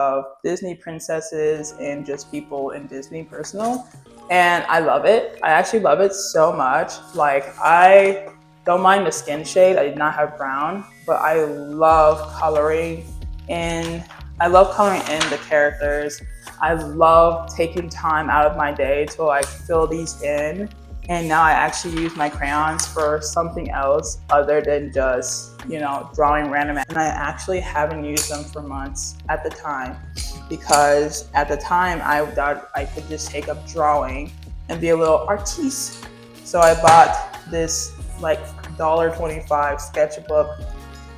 of Disney princesses and just people in Disney personal. And I love it. I actually love it so much. Like, I don't mind the skin shade. I did not have brown, but in I love coloring in the characters. I love taking time out of my day to like fill these in. And now I actually use my crayons for something else other than just, drawing random. And I actually haven't used them for months at the time, because at the time I thought I could just take up drawing and be a little artiste. So I bought this like $1.25 sketchbook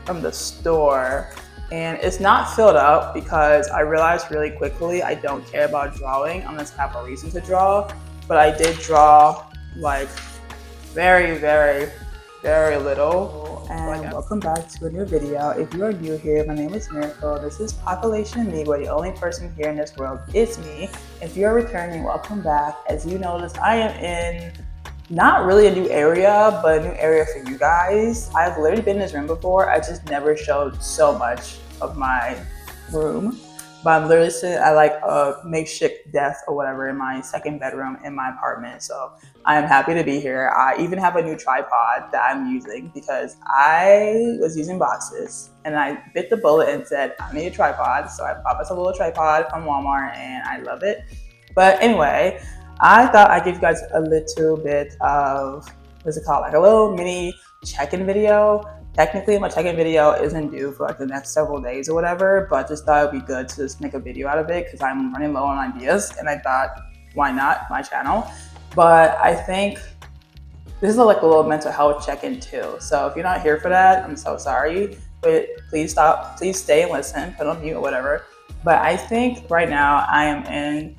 from the store, and it's not filled up because I realized really quickly I don't care about drawing unless I have a reason to draw. But I did draw like very, very, very little. And welcome back to a new video. If you are new here, my name is Miracle. This is Population Me, where the only person here in this world is me. If you're returning, welcome back. As you notice, I am in not really a new area, but a new area for you guys. I've literally been in this room before. I just never showed so much of my room. But I'm literally sitting at like a makeshift desk or whatever in my second bedroom in my apartment. So I am happy to be here. I even have a new tripod that I'm using because I was using boxes and I bit the bullet and said, I need a tripod. So I bought myself a little tripod from Walmart and I love it. But anyway, I thought I'd give you guys a little bit of, what's it called? Like a little mini check-in video. Technically, my check-in video isn't due for like the next several days or whatever, but just thought it'd be good to just make a video out of it because I'm running low on ideas, and I thought, why not my channel? But I think this is like a little mental health check-in too. So if you're not here for that, I'm so sorry, but please stay and listen, put on mute or whatever. But I think right now I am in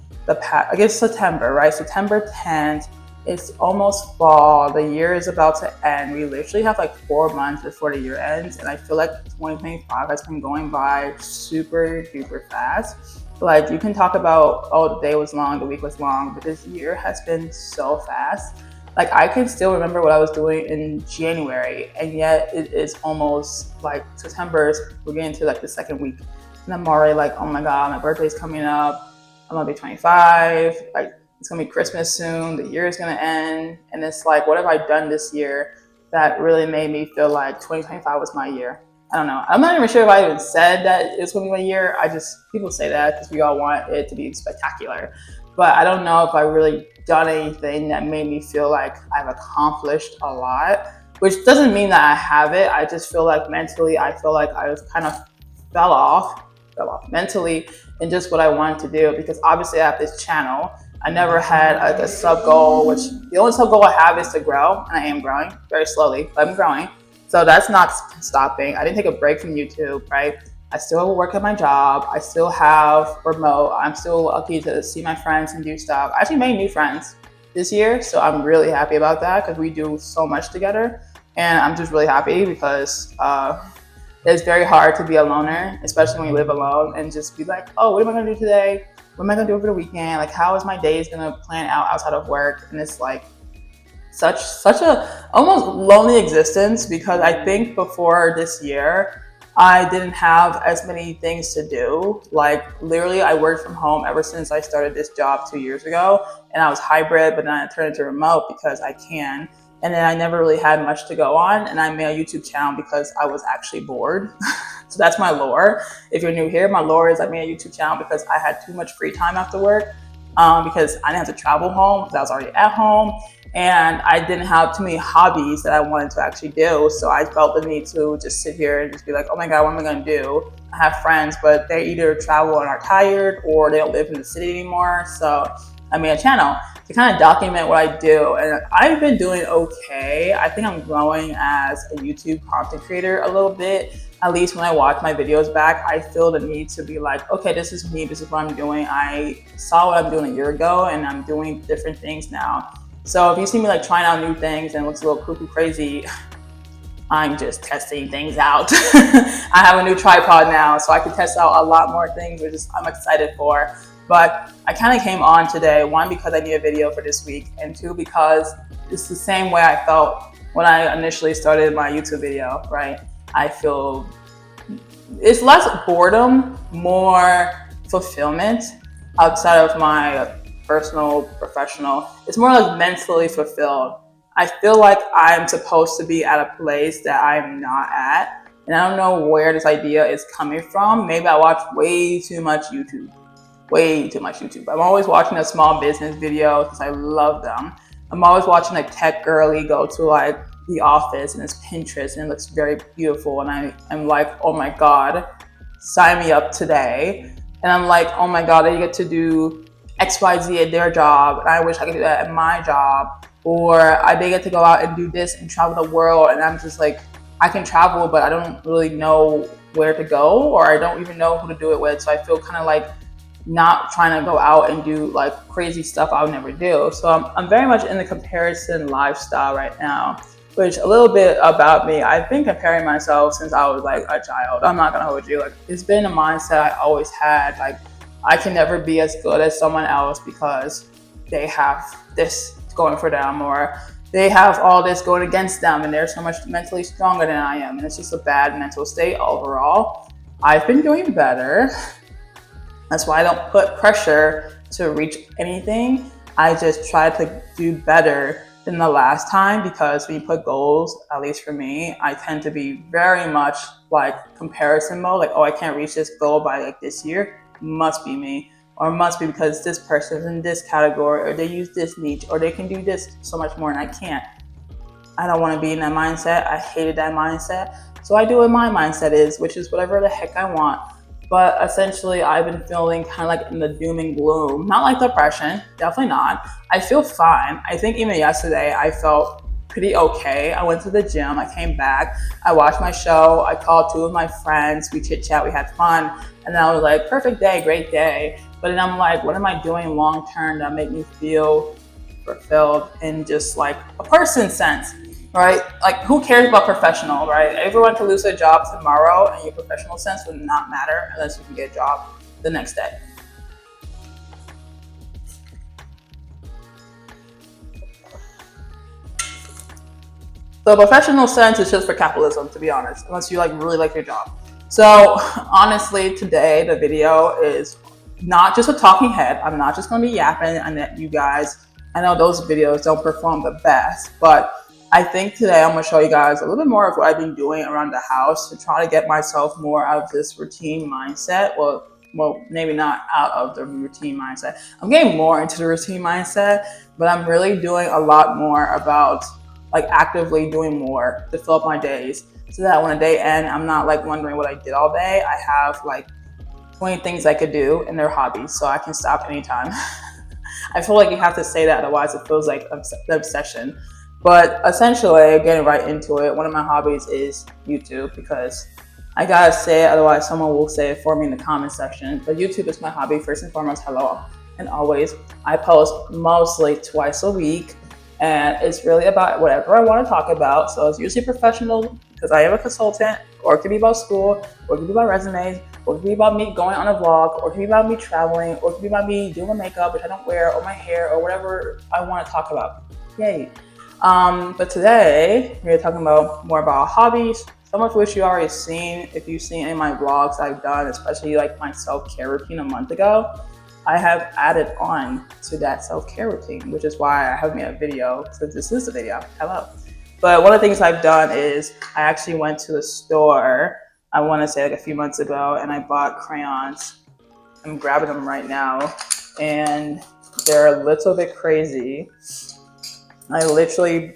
September, right? September 10th. It's almost fall. The year is about to end. We literally have like 4 months before the year ends. And I feel like 2025 has been going by super duper fast. Like, you can talk about, oh, the day was long, the week was long, but this year has been so fast. Like, I can still remember what I was doing in January, and yet it is almost like September. We're getting to like the second week. And I'm already like, oh my God, my birthday's coming up. I'm gonna be 25. Like, it's gonna be Christmas soon, the year is gonna end. And it's like, what have I done this year that really made me feel like 2025 was my year? I don't know. I'm not even sure if I even said that it's gonna be my year. People say that because we all want it to be spectacular. But I don't know if I really done anything that made me feel like I've accomplished a lot, which doesn't mean that I haven't. I just feel like mentally, I feel like I was kind of fell off mentally in just what I wanted to do, because obviously I have this channel. I never had like a sub goal, which the only sub goal I have is to grow, and I am growing very slowly, but I'm growing. So that's not stopping. I didn't take a break from YouTube, right? I still work at my job. I still have remote. I'm still lucky to see my friends and do stuff. I actually made new friends this year, so I'm really happy about that because we do so much together. And I'm just really happy because it's very hard to be a loner, especially when you live alone, and just be like, oh, what am I gonna do today? What am I gonna do over the weekend? Like, how is my days gonna plan out outside of work? And it's like such a almost lonely existence, because I think before this year, I didn't have as many things to do. Like, literally, I worked from home ever since I started this job 2 years ago, and I was hybrid, but then I turned it to remote because I can. And then I never really had much to go on, and I made a YouTube channel because I was actually bored. So that's my lore. If you're new here, my lore is I made a YouTube channel because I had too much free time after work, because I didn't have to travel home because I was already at home, and I didn't have too many hobbies that I wanted to actually do. So I felt the need to just sit here and just be like, oh my God, what am I gonna do? I have friends, but they either travel and are tired, or they don't live in the city anymore. So I made a channel to kind of document what I do, and I've been doing okay. I think I'm growing as a YouTube content creator a little bit. At least when I watch my videos back, I feel the need to be like, okay, this is me, this is what I'm doing. I saw what I'm doing a year ago, and I'm doing different things now. So if you see me like trying out new things and it looks a little cuckoo crazy, I'm just testing things out. I have a new tripod now, so I can test out a lot more things, which I'm excited for. But I kind of came on today, one, because I need a video for this week, and two, because it's the same way I felt when I initially started my YouTube video, right? I feel it's less boredom, more fulfillment outside of my personal, professional. It's more like mentally fulfilled. I feel like I'm supposed to be at a place that I'm not at. And I don't know where this idea is coming from. Maybe I watch way too much YouTube. Way too much YouTube. I'm always watching a small business video because I love them. I'm always watching a tech girly go to like the office and it's Pinterest and it looks very beautiful. And I'm like, oh my God, sign me up today. And I'm like, oh my God, they get to do XYZ at their job. And I wish I could do that at my job. Or they get to go out and do this and travel the world. And I'm just like, I can travel, but I don't really know where to go, or I don't even know who to do it with. So I feel kind of like not trying to go out and do like crazy stuff I would never do. So I'm very much in the comparison lifestyle right now, which a little bit about me. I've been comparing myself since I was like a child. I'm not gonna hold you. Like it's been a mindset I always had. Like I can never be as good as someone else because they have this going for them, or they have all this going against them and they're so much mentally stronger than I am. And it's just a bad mental state overall. I've been doing better. That's why I don't put pressure to reach anything. I just try to do better than the last time, because when you put goals, at least for me, I tend to be very much like comparison mode. Like, oh, I can't reach this goal by like this year. Must be me. Or must be because this person's in this category, or they use this niche, or they can do this so much more and I can't. I don't want to be in that mindset. I hated that mindset. So I do what my mindset is, which is whatever the heck I want. But essentially, I've been feeling kind of like in the doom and gloom. Not like depression, definitely not. I feel fine. I think even yesterday, I felt pretty okay. I went to the gym, I came back, I watched my show, I called 2 of my friends, we chit chat, we had fun. And then I was like, perfect day, great day. But then I'm like, what am I doing long term that make me feel fulfilled in just like a person sense, right? Like who cares about professional, right? Everyone can lose a job tomorrow and your professional sense would not matter unless you can get a job the next day. The professional sense is just for capitalism, to be honest, unless you like really like your job. So honestly, today the video is not just a talking head. I'm not just going to be yapping and that you guys, I know those videos don't perform the best, but I think today I'm going to show you guys a little bit more of what I've been doing around the house to try to get myself more out of this routine mindset. Well, maybe not out of the routine mindset. I'm getting more into the routine mindset, but I'm really doing a lot more about like actively doing more to fill up my days, so that when a day ends, I'm not like wondering what I did all day. I have like 20 things I could do and they're hobbies, so I can stop anytime. I feel like you have to say that, otherwise it feels like an obsession. But essentially, getting right into it, one of my hobbies is YouTube, because I gotta say it, otherwise someone will say it for me in the comment section. But YouTube is my hobby, first and foremost, hello and always. I post mostly twice a week, and it's really about whatever I want to talk about. So it's usually professional, because I am a consultant, or it could be about school, or it could be about resumes, or it could be about me going on a vlog, or it could be about me traveling, or it could be about me doing my makeup, which I don't wear, or my hair, or whatever I want to talk about. Yay. But today we're talking about more about hobbies, some of which you already seen. If you've seen any of my vlogs I've done, especially like my self-care routine a month ago, I have added on to that self-care routine, which is why I haven't made a video, since this is the video. Hello. But one of the things I've done is I actually went to the store, I want to say like a few months ago, and I bought crayons. I'm grabbing them right now, and they're a little bit crazy. I literally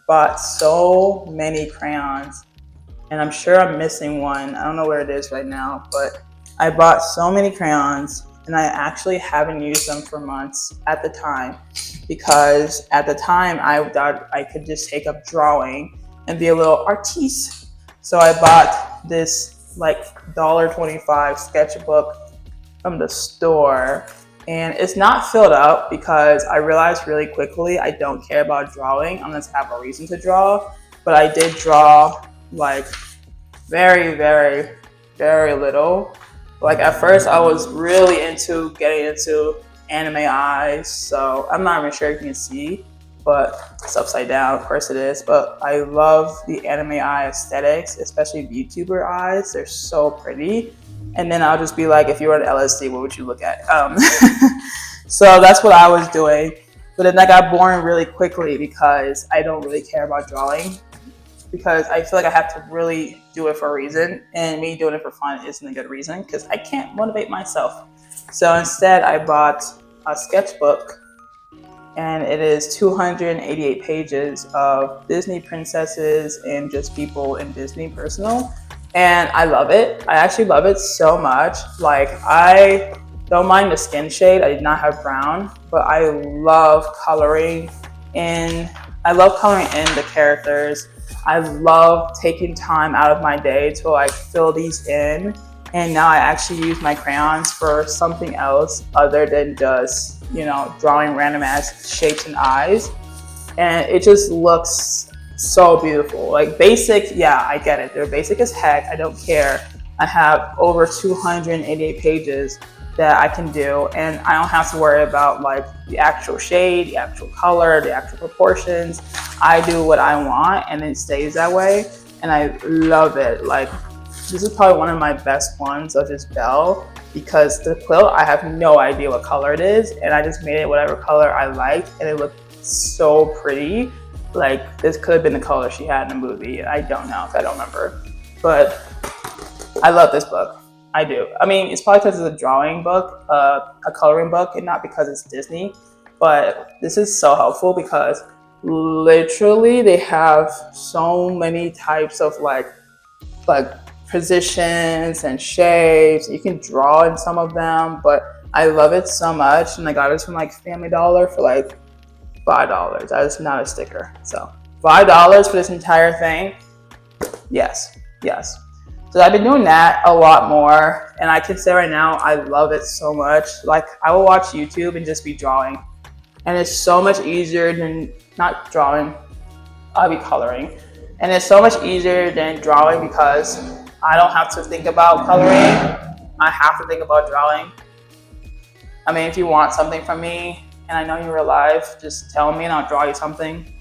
bought so many crayons, and I'm sure I'm missing one. I don't know where it is right now, but I bought so many crayons, and I actually haven't used them for months at the time, because at the time I thought I could just take up drawing and be a little artiste. So I bought this like $1.25 sketchbook from the store, and it's not filled up because I realized really quickly I don't care about drawing unless I have a reason to draw. But I did draw like very, very, very little. Like at first I was really into getting into anime eyes, so I'm not even sure if you can see, but it's upside down, of course it is. But I love the anime eye aesthetics, especially VTuber eyes. They're so pretty. And then I'll just be like, if you were on LSD, what would you look at? So that's what I was doing. But then that got boring really quickly because I don't really care about drawing, because I feel like I have to really do it for a reason, and me doing it for fun isn't a good reason because I can't motivate myself. So instead I bought a sketchbook, and it is 288 pages of Disney princesses and just people in Disney personal. And I love it. I actually love it so much. Like, I don't mind the skin shade. I did not have brown, but I love coloring in. I love coloring in the characters. I love taking time out of my day to like fill these in. And now I actually use my crayons for something else other than just, you know, drawing random ass shapes and eyes. And it just looks so beautiful. Like, basic, yeah, I get it. They're basic as heck. I don't care. I have over 288 pages that I can do, and I don't have to worry about like the actual shade, the actual color, the actual proportions. I do what I want and it stays that way, and I love it. Like, this is probably one of my best ones of this Belle, because the quilt, I have no idea what color it is, and I just made it whatever color I liked, and it looked so pretty. Like, this could have been the color she had in the movie. I don't know, if I don't remember. But I love this book. I do. I mean, it's probably because it's a drawing book, a coloring book, and not because it's Disney. But this is so helpful because literally they have so many types of like positions and shapes. You can draw in some of them, but I love it so much. And I got it from like Family Dollar for like $5. That is not a sticker. So $5 for this entire thing. Yes, yes. So I've been doing that a lot more, and I can say right now I love it so much. Like, I will watch YouTube and just be drawing, and it's so much easier than not drawing. I'll be coloring, and it's so much easier than drawing because I don't have to think about coloring. I have to think about drawing. I mean, if you want something from me and I know you're alive, just tell me and I'll draw you something.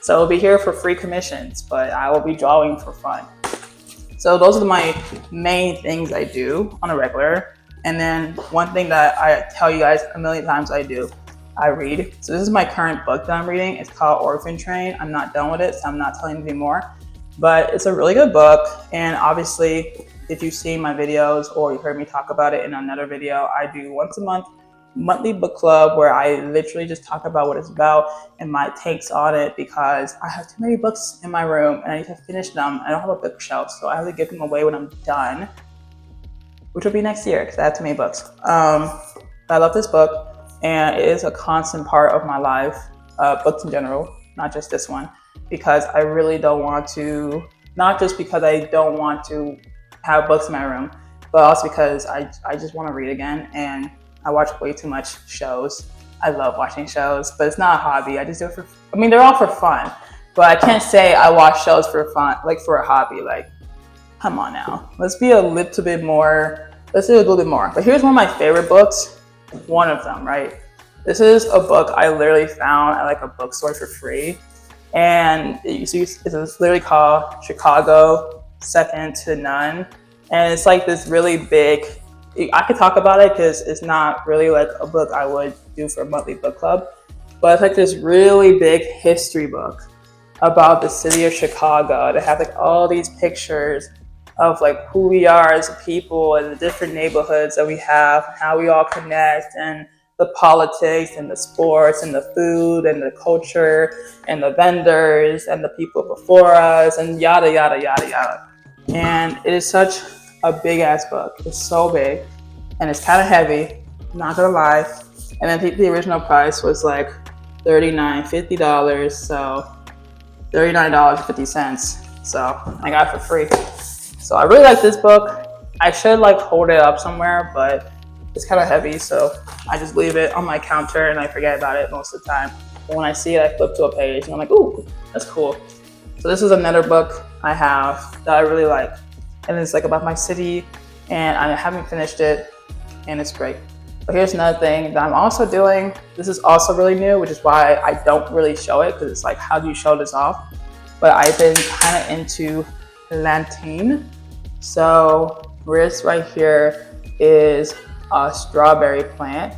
So I'll be here for free commissions, but I will be drawing for fun. So those are my main things I do on a regular. And then one thing that I tell you guys a million times I do, I read. So this is my current book that I'm reading. It's called Orphan Train. I'm not done with it, so I'm not telling you anymore. But it's a really good book. And obviously, if you've seen my videos or you heard me talk about it in another video, I do once a month monthly book club where I literally just talk about what it's about and my takes on it, because I have too many books in my room and I need to finish them. I don't have a bookshelf, so I have to give them away when I'm done, which will be next year because I have too many books. But I love this book, and it is a constant part of my life, books in general, not just this one, because I really don't want to, not just because I don't want to have books in my room, but also because I just want to read again. And I watch way too much shows. I love watching shows, but it's not a hobby. I just do it for, I mean, they're all for fun, but I can't say I watch shows for fun, like for a hobby. Like, come on now. Let's be a little bit more, let's do a little bit more. But here's one of my favorite books, one of them, right? This is a book I literally found at like a bookstore for free. And it's literally called Chicago, Second to None. And it's like this really big, I could talk about it because it's not really like a book I would do for a monthly book club, but it's like this really big history book about the city of Chicago. They have like all these pictures of like who we are as a people and the different neighborhoods that we have, how we all connect, and the politics and the sports and the food and the culture and the vendors and the people before us and yada, yada, yada, yada. And it is such a big ass book. It's so big and it's kind of heavy, not gonna lie. And I think the original price was like $50, so $39.50. So I got it for free. So I really like this book. I should like hold it up somewhere, but it's kind of heavy, so I just leave it on my counter and I forget about it most of the time. But when I see it, I flip to a page and I'm like, ooh, that's cool. So this is another book I have that I really like. And it's like about my city, and I haven't finished it, and it's great. But here's another thing that I'm also doing. This is also really new, which is why I don't really show it, because it's like, how do you show this off? But I've been kind of into Lantine. So This right here is a strawberry plant.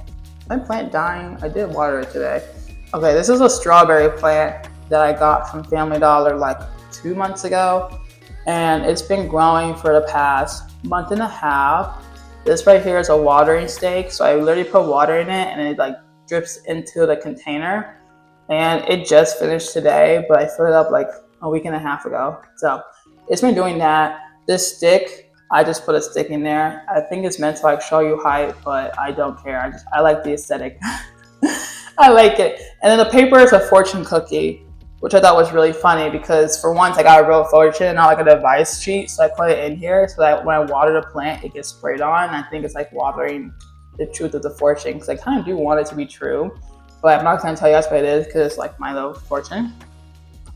My plant dying? I did water it today. Okay, this is a strawberry plant that I got from Family Dollar like 2 months ago, and it's been growing for the past month and a half. This right here is a watering stake, so I literally put water in it and it like drips into the container. And it just finished today, but I filled it up like a week and a half ago. So it's been doing that. This stick, I just put a stick in there. I think it's meant to like show you height, but I don't care. I like the aesthetic. I like it. And then the paper is a fortune cookie, which I thought was really funny because for once I got a real fortune and not like an advice sheet. So I put it in here so that when I water the plant, it gets sprayed on. And I think it's like watering the truth of the fortune because I kind of do want it to be true. But I'm not going to tell you that's what it is because it's like my little fortune.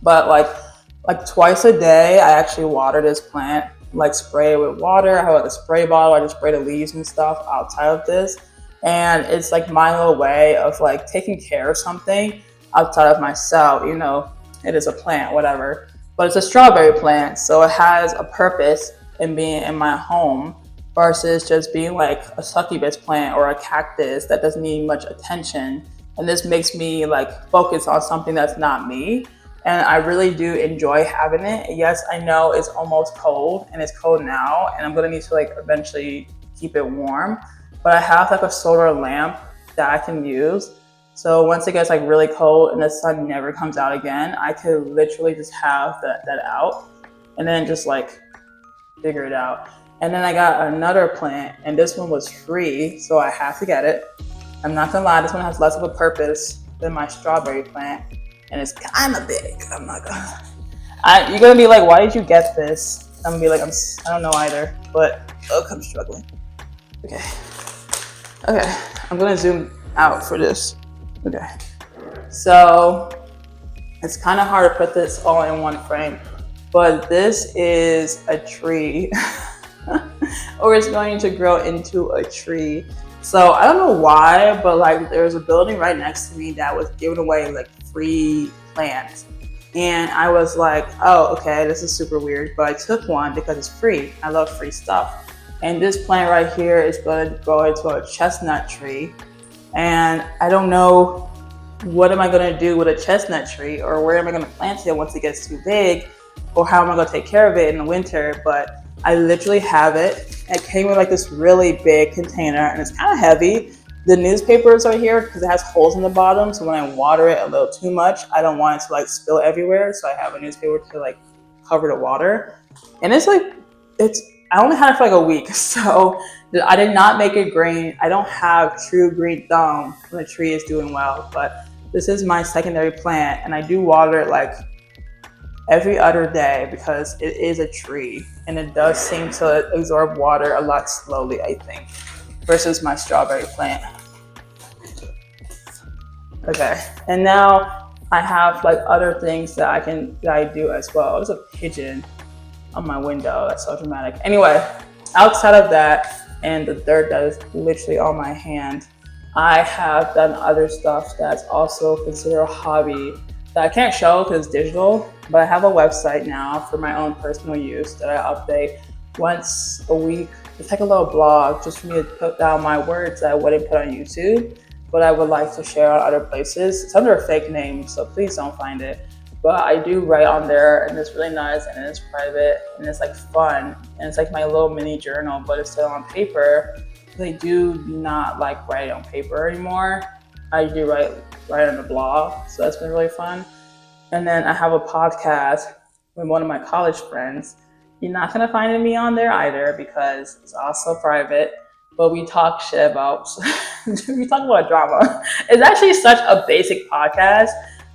But like twice a day, I actually water this plant, like spray it with water. I have like a spray bottle. I just spray the leaves and stuff outside of this. And it's like my little way of like taking care of something outside of myself. You know, it is a plant, whatever. But it's a strawberry plant, so it has a purpose in being in my home versus just being like a succubus plant or a cactus that doesn't need much attention. And this makes me like focus on something that's not me. And I really do enjoy having it. Yes, I know it's almost cold and it's cold now and I'm gonna need to like eventually keep it warm. But I have like a solar lamp that I can use. So once it gets like really cold and the sun never comes out again, I could literally just have that out and then just like figure it out. And then I got another plant and this one was free, so I have to get it. I'm not gonna lie, this one has less of a purpose than my strawberry plant, and it's kind of big. I'm not gonna. You're gonna be like, why did you get this? I'm gonna be like, I don't know either, but look, I'm struggling. Okay, I'm gonna zoom out for this. Okay, so it's kind of hard to put this all in one frame, but this is a tree, or it's going to grow into a tree. So I don't know why, but like there's a building right next to me that was giving away like free plants. And I was like, oh, okay, this is super weird. But I took one because it's free. I love free stuff. And this plant right here is going to grow into a chestnut tree. And I don't know what am I going to do with a chestnut tree or where am I going to plant it once it gets too big or how am I going to take care of it in the winter. But I literally have it. It came with like this really big container and it's kind of heavy. The newspapers are here because it has holes in the bottom. So when I water it a little too much, I don't want it to like spill everywhere. So I have a newspaper to like cover the water. And it's like, I only had it for like a week. So I did not make it green. I don't have true green thumb when the tree is doing well, but this is my secondary plant and I do water it like every other day because it is a tree and it does seem to absorb water a lot slowly, I think, versus my strawberry plant. Okay, and now I have like other things that I do as well. There's a pigeon on my window. That's so dramatic. Anyway, outside of that and the dirt that is literally on my hand, I have done other stuff that's also considered a hobby that I can't show because it's digital, but I have a website now for my own personal use that I update once a week. It's like a little blog just for me to put down my words that I wouldn't put on YouTube, but I would like to share on other places. It's under a fake name, so please don't find it. But I do write on there and it's really nice and it's private and it's like fun. And it's like my little mini journal, but it's still on paper. I do not like writing on paper anymore. I do write on the blog, so that's been really fun. And then I have a podcast with one of my college friends. You're not gonna find me on there either because it's also private, but we talk shit about, we talk about drama. It's actually such a basic podcast,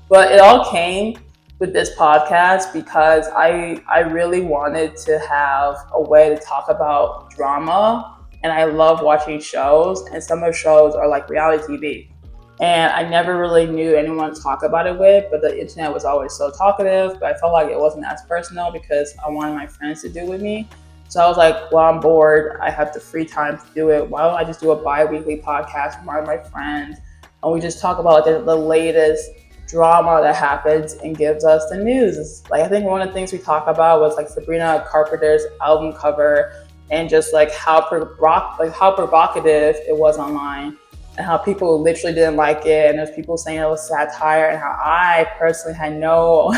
but it all came with this podcast because I really wanted to have a way to talk about drama, and I love watching shows, and some of the shows are like reality TV. And I never really knew anyone to talk about it with, but the internet was always so talkative, but I felt like it wasn't as personal because I wanted my friends to do it with me. So I was like, well, I'm bored. I have the free time to do it. Why don't I just do a bi-weekly podcast with one of my friends? And we just talk about like the latest drama that happens and gives us the news. It's like, I think one of the things we talk about was like Sabrina Carpenter's album cover and just like how provocative it was online, and how people literally didn't like it, and there's people saying it was satire, and how I personally had no,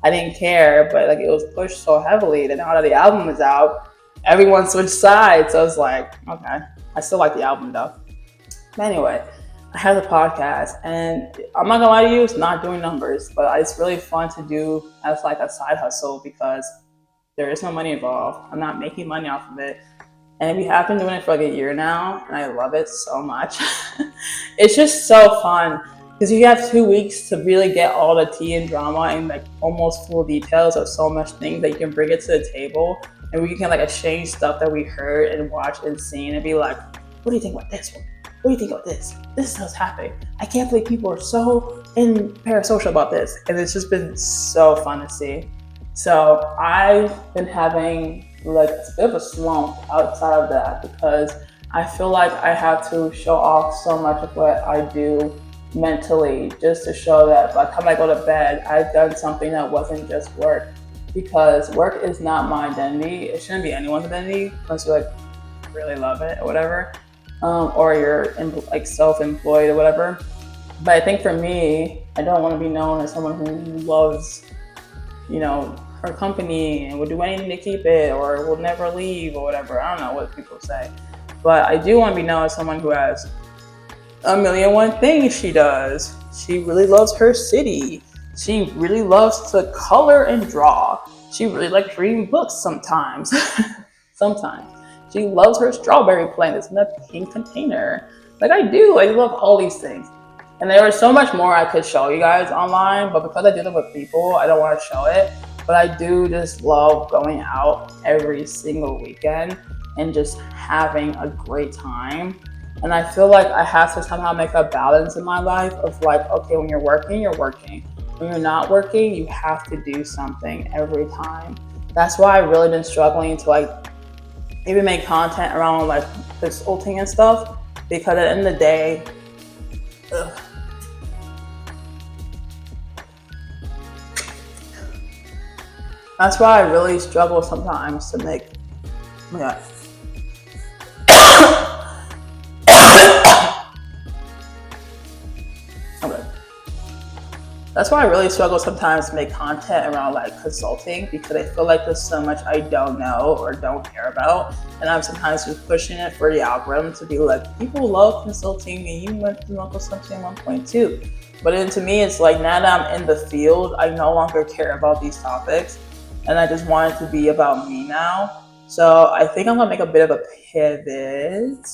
I didn't care, but like it was pushed so heavily that now that the album is out, everyone switched sides. So I was like, okay, I still like the album though. But anyway, I have the podcast, and I'm not gonna lie to you, it's not doing numbers, but it's really fun to do as like a side hustle because there is no money involved. I'm not making money off of it. And we have been doing it for like a year now, and I love it so much. It's just so fun because you have 2 weeks to really get all the tea and drama and like almost full details of so much things that you can bring it to the table, and we can like exchange stuff that we heard and watched and seen and be like, what do you think about this one? What do you think about this? This is what's happening. I can't believe people are so parasocial about this. And it's just been so fun to see. So I've been having like a bit of a slump outside of that because I feel like I have to show off so much of what I do mentally just to show that by the time I go to bed, I've done something that wasn't just work. Because work is not my identity. It shouldn't be anyone's identity unless you like really love it or whatever. Or you're like self-employed or whatever. But I think for me, I don't want to be known as someone who loves, her company and will do anything to keep it or will never leave or whatever. I don't know what people say. But I do want to be known as someone who has a million and one things she does. She really loves her city. She really loves to color and draw. She really likes reading books sometimes. Sometimes. She loves her strawberry plant that's in a pink container. Like I do. I love all these things. And there was so much more I could show you guys online, but because I do them with people, I don't want to show it. But I do just love going out every single weekend and just having a great time. And I feel like I have to somehow make a balance in my life of like, okay, when you're working, you're working. When you're not working, you have to do something every time. That's why I've really been struggling to like maybe make content around like consulting and stuff, because at the end of the day, that's why I really struggle sometimes to make, yeah. Okay. That's why I really struggle sometimes to make content around like consulting, because I feel like there's so much I don't know or don't care about, and I'm sometimes just pushing it for the algorithm to be like, people love consulting and you went to consulting 1.2. But then to me, it's like now that I'm in the field, I no longer care about these topics, and I just want it to be about me now. So I think I'm gonna make a bit of a pivot.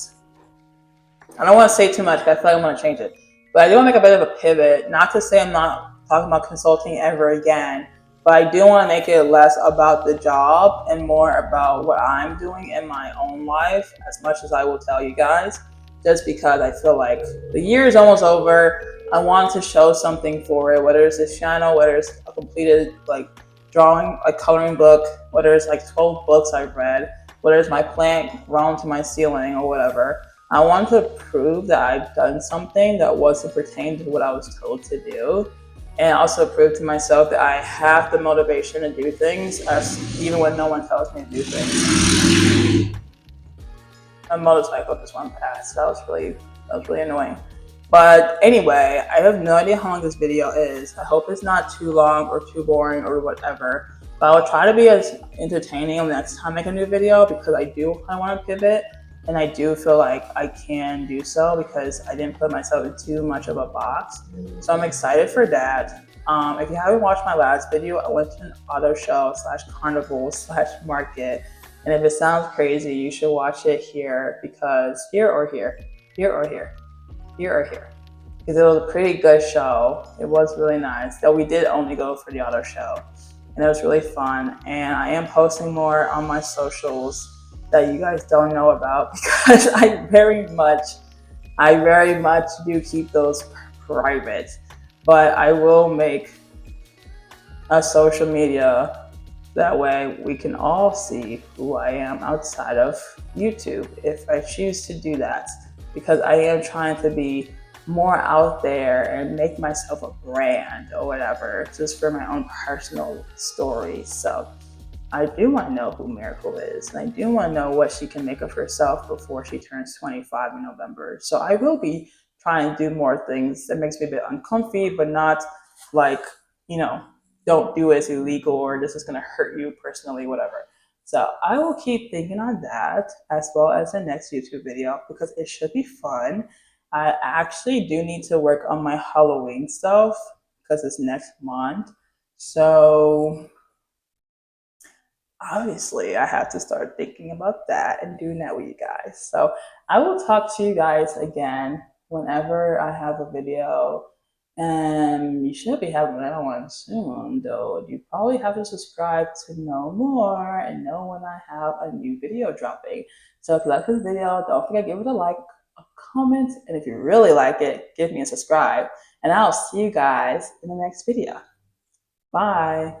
I don't want to say too much because I feel like I'm gonna change it. But I do want to make a bit of a pivot, not to say I'm not talking about consulting ever again, but I do want to make it less about the job and more about what I'm doing in my own life, as much as I will tell you guys, just because I feel like the year is almost over. I want to show something for it, whether it's this channel, whether it's a completed like drawing, a coloring book, whether it's like 12 books I've read, whether it's my plant grown to my ceiling or whatever. I want to prove that I've done something that wasn't pertaining to what I was told to do, and also prove to myself that I have the motivation to do things, even when no one tells me to do things. A motorcycle just went past. That was really annoying. But anyway, I have no idea how long this video is. I hope it's not too long or too boring or whatever. But I'll try to be as entertaining the next time I make a new video, because I do kind of want to pivot. And I do feel like I can do so because I didn't put myself in too much of a box. So I'm excited for that. If you haven't watched my last video, I went to an auto show / carnival / market. And if it sounds crazy, you should watch it here, because here or here. Because it was a pretty good show. It was really nice. Though we did only go for the auto show. And it was really fun. And I am posting more on my socials that you guys don't know about, because I very much do keep those private. But I will make a social media, that way we can all see who I am outside of YouTube, if I choose to do that, because I am trying to be more out there and make myself a brand or whatever, just for my own personal stories. So I do want to know who Miracle is, and I do want to know what she can make of herself before she turns 25 in November. So I will be trying to do more things that makes me a bit uncomfy, but not like, you know, don't do it, it's illegal or this is going to hurt you personally, whatever. So I will keep thinking on that as well as the next YouTube video because it should be fun. I actually do need to work on my Halloween stuff because it's next month. So obviously I have to start thinking about that and doing that with you guys. So I will talk to you guys again whenever I have a video. And you should be having another one soon, though. You probably have to subscribe to know more and know when I have a new video dropping. So if you like this video, don't forget to give it a like, a comment, and if you really like it, give me a subscribe. And I'll see you guys in the next video. Bye.